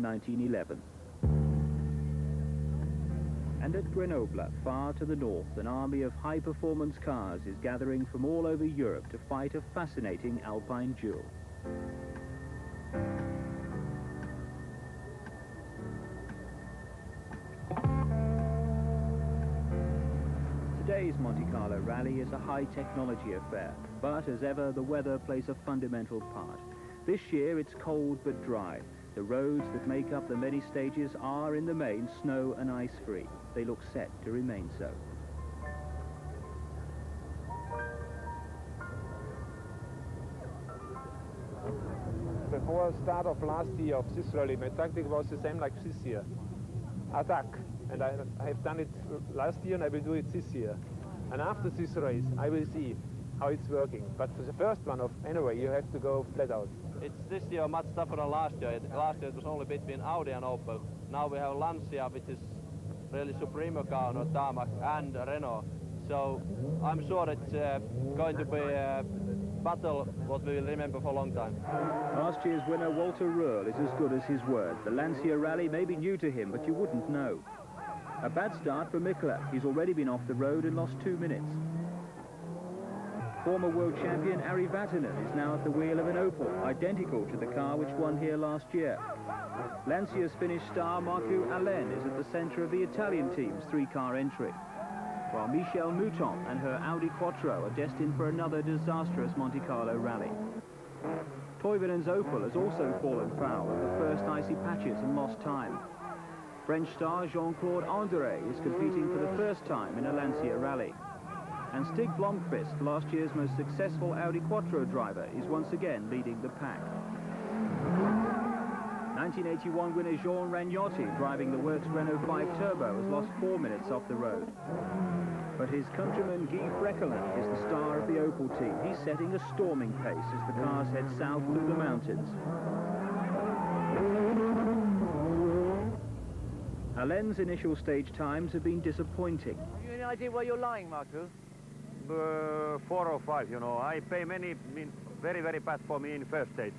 1911. And at Grenoble, far to the north, an army of high-performance cars is gathering from all over Europe to fight a fascinating alpine duel. Today's Monte Carlo Rally is a high-technology affair, but as ever, the weather plays a fundamental part. This year, it's cold but dry. The roads that make up the many stages are, in the main, snow and ice-free. They look set to remain so. Before the start of last year of this rally, my tactic was the same like this year. Attack. And I have done it last year and I will do it this year. And after this race, I will see how it's working. But for the first one, anyway, you have to go flat out. It's this year much tougher than last year. Last year it was only between Audi and Opel. Now we have Lancia, which is really Supremo car, not Tarmac, and Renault. So I'm sure it's going to be a battle what we will remember for a long time. Last year's winner, Walter Röhrl, is as good as his word. The Lancia Rally may be new to him, but you wouldn't know. A bad start for Mikla. He's already been off the road and lost 2 minutes. Former world champion Ari Vatanen is now at the wheel of an Opel, identical to the car which won here last year. Lancia's Finnish star Markku Alén is at the centre of the Italian team's 3-car entry, while Michèle Mouton and her Audi Quattro are destined for another disastrous Monte Carlo rally. Toivonen's Opel has also fallen foul of the first icy patches and lost time. French star Jean-Claude André is competing for the first time in a Lancia rally. And Stig Blomqvist, last year's most successful Audi Quattro driver, is once again leading the pack. 1981 winner Jean Ragnotti, driving the Works Renault 5 Turbo, has lost 4 minutes off the road. But his countryman Guy Freckeland is the star of the Opel team. He's setting a storming pace as the cars head south through the mountains. Alén's initial stage times have been disappointing. Have you any idea where you're lying, Markku? 4 or 5, you know. I pay many, very, very bad for me in first stage.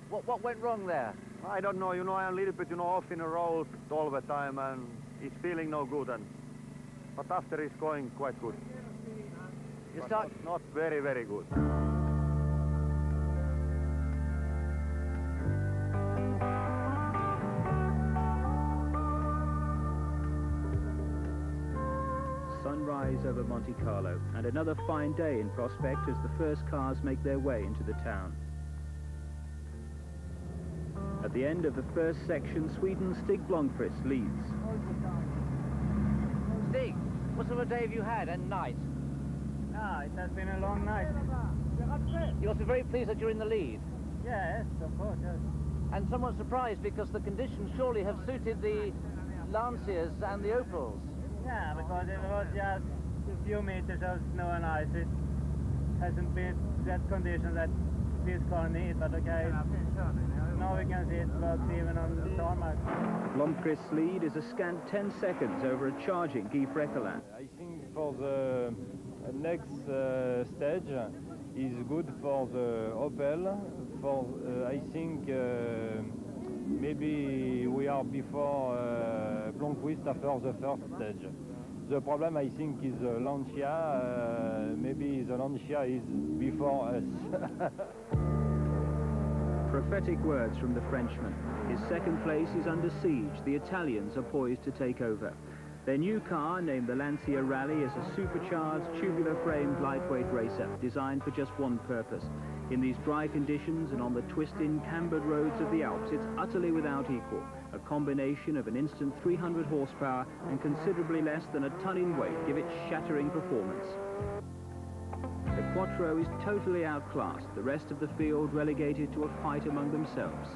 What went wrong there? I don't know, you know, I'm a little bit, you know, off in a roll all the time and it's feeling no good. But after it's going quite good. You start... Not very, very good. Sunrise over Monte Carlo, and another fine day in prospect as the first cars make their way into the town. At the end of the first section, Sweden's Stig Blomqvist leads. Stig, what sort of a day have you had and night? It has been a long night. You must be very pleased that you're in the lead. Yes, of course, yes. And somewhat surprised because the conditions surely have suited the Lancias and the Opels. Yeah, because it was just a few meters of snow and ice. It hasn't been that condition that this car needs, but okay, now we can see it works even on the tarmac. Blomqvist's lead is a scant 10 seconds over a charging Guy Freckeland. I think for the next stage is good for the Opel. For I think maybe we are before Blomqvist after the first stage. The problem, I think, is Lancia. Maybe the Lancia is before us. Prophetic words from the Frenchman. His second place is under siege. The Italians are poised to take over. Their new car, named the Lancia Rally, is a supercharged, tubular-framed, lightweight racer, designed for just one purpose. In these dry conditions and on the twisting, cambered roads of the Alps, it's utterly without equal. A combination of an instant 300 horsepower and considerably less than a ton in weight give it shattering performance. The Quattro is totally outclassed, the rest of the field relegated to a fight among themselves.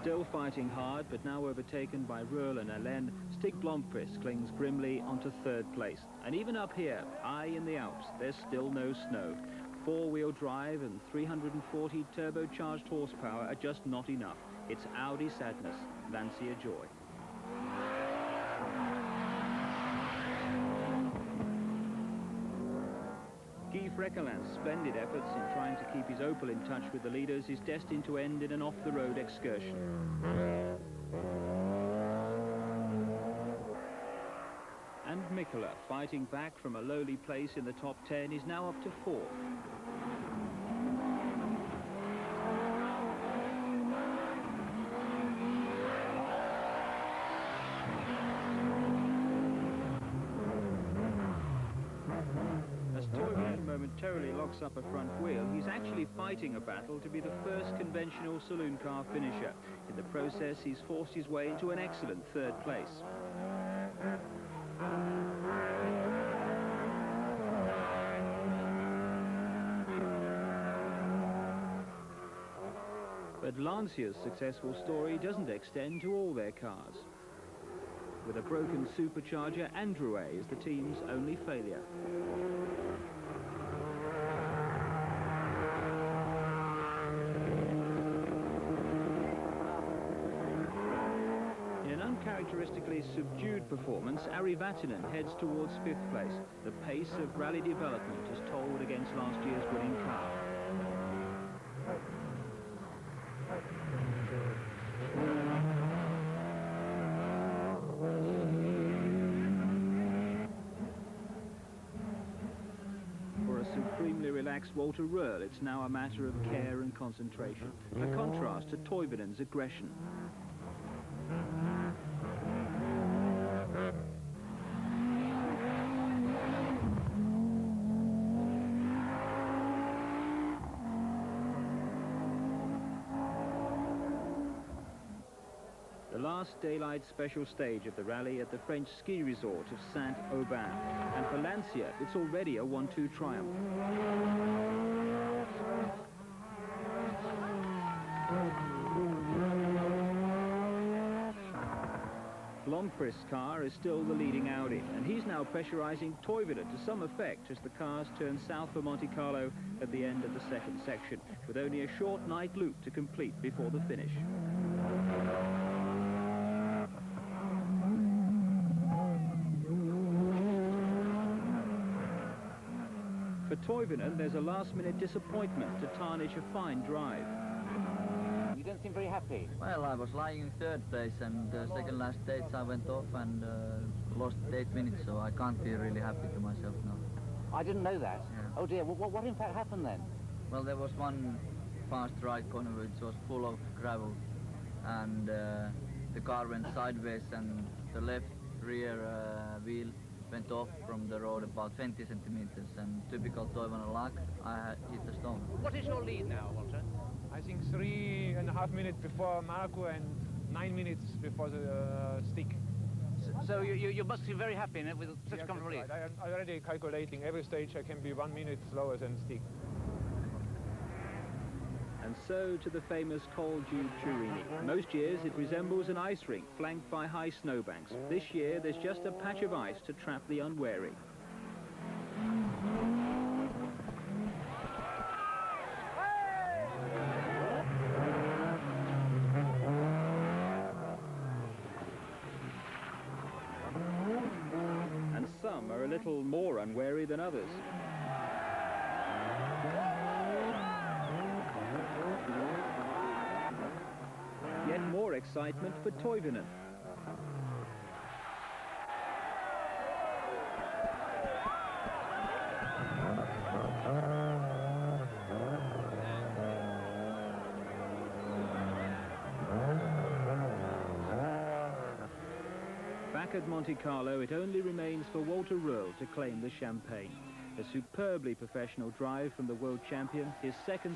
Still fighting hard, but now overtaken by Rallye and Alain, Stig Blomqvist clings grimly onto third place. And even up here, high in the Alps, there's still no snow. Four-wheel drive and 340 turbocharged horsepower are just not enough. It's Audi sadness, Lancia joy. Guy Freckelin's splendid efforts in trying to keep his Opel in touch with the leaders is destined to end in an off-the-road excursion. And Mikkola, fighting back from a lowly place in the top 10, is now up to 4th. Momentarily locks up a front wheel, he's actually fighting a battle to be the first conventional saloon car finisher. In the process, he's forced his way into an excellent third place. But Lancia's successful story doesn't extend to all their cars. With a broken supercharger, Androuet is the team's only failure. Uncharacteristically subdued performance, Ari Vatanen heads towards 5th place. The pace of rally development has told against last year's winning car. For a supremely relaxed Walter Röhrl, it's now a matter of care and concentration, a contrast to Toivonen's aggression. The last daylight special stage of the rally at the French ski resort of Saint-Aubin. And for Lancia, it's already a 1-2 triumph. Blomqvist's car is still the leading Audi, and he's now pressurizing Toivonen to some effect as the cars turn south for Monte-Carlo at the end of the second section, with only a short night loop to complete before the finish. For Toivonen, there's a last-minute disappointment to tarnish a fine drive. You don't seem very happy. Well, I was lying in third place, and second last stage I went off and lost 8 minutes, so I can't be really happy to myself now. I didn't know that. Yeah. Oh dear, what in fact happened then? Well, there was one fast right corner which was full of gravel, and the car went sideways, and the left rear wheel went off from the road about 20 centimeters, and typical Toivonen luck, I had hit the stone. What is your lead now, Walter? I think 3.5 minutes before Marco and 9 minutes before the stick. So you must be very happy with such a comfortable lead. Right. I'm already calculating every stage I can be 1 minute slower than stick. And so to the famous Col du Turini. Most years it resembles an ice rink flanked by high snowbanks. This year there's just a patch of ice to trap the unwary. And some are a little more unwary than others. Yet more excitement for Toivonen. Back at Monte-Carlo, it only remains for Walter Röhrl to claim the champagne. A superbly professional drive from the world champion, his second